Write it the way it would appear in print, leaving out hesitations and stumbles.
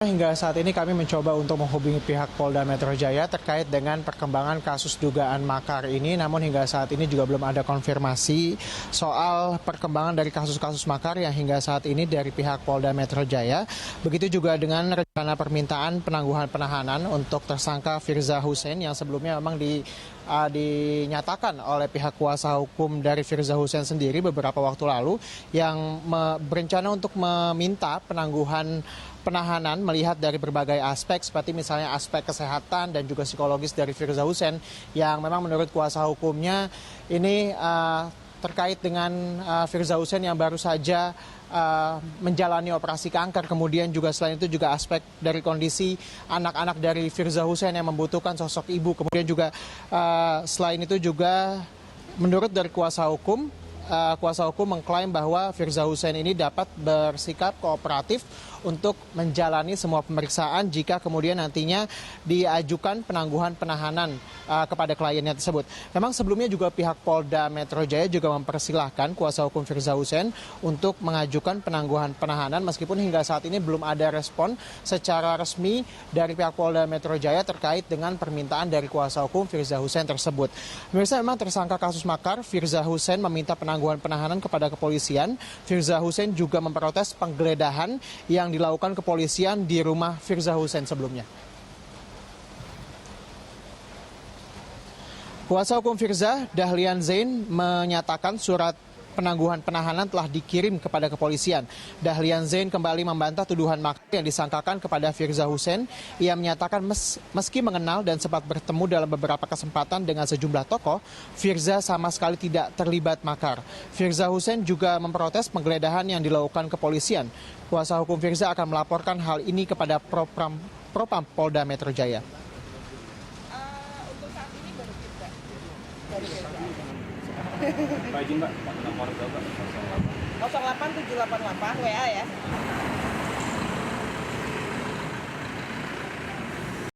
Hingga saat ini kami mencoba untuk menghubungi pihak Polda Metro Jaya terkait dengan perkembangan kasus dugaan makar ini. Namun hingga saat ini juga belum ada konfirmasi soal perkembangan dari kasus-kasus makar yang hingga saat ini dari pihak Polda Metro Jaya. Begitu juga dengan rencana permintaan penangguhan penahanan untuk tersangka Firza Hussein yang sebelumnya memang dinyatakan oleh pihak kuasa hukum dari Firza Hussein sendiri beberapa waktu lalu yang berencana untuk meminta penangguhan penahanan melihat dari berbagai aspek seperti misalnya aspek kesehatan dan juga psikologis dari Firza Hussein yang memang menurut kuasa hukumnya ini terkait dengan Firza Hussein yang baru saja menjalani operasi kanker, kemudian juga selain itu juga aspek dari kondisi anak-anak dari Firza Hussein yang membutuhkan sosok ibu, kemudian juga selain itu juga menurut dari kuasa hukum mengklaim bahwa Firza Hussein ini dapat bersikap kooperatif untuk menjalani semua pemeriksaan jika kemudian nantinya diajukan penangguhan penahanan kepada kliennya tersebut. Memang sebelumnya juga pihak Polda Metro Jaya juga mempersilahkan kuasa hukum Firza Hussein untuk mengajukan penangguhan penahanan meskipun hingga saat ini belum ada respon secara resmi dari pihak Polda Metro Jaya terkait dengan permintaan dari kuasa hukum Firza Hussein tersebut. Pemirsa, memang tersangka kasus makar Firza Hussein meminta penangguhan penahanan kepada kepolisian. Firza Hussein juga memprotes penggeledahan yang dilakukan kepolisian di rumah Firza Hussein sebelumnya. Kuasa hukum Firza, Dahlian Zain, menyatakan surat penangguhan penahanan telah dikirim kepada kepolisian. Dahlian Zain kembali membantah tuduhan makar yang disangkakan kepada Firza Hussein. Ia menyatakan meski mengenal dan sempat bertemu dalam beberapa kesempatan dengan sejumlah tokoh, Firza sama sekali tidak terlibat makar. Firza Hussein juga memprotes penggeledahan yang dilakukan kepolisian. Kuasa hukum Firza akan melaporkan hal ini kepada Propam Polda Metro Jaya. Untuk saat ini baru Firza. Pak izin Mbak, nomor berapa? 08788 WA ya.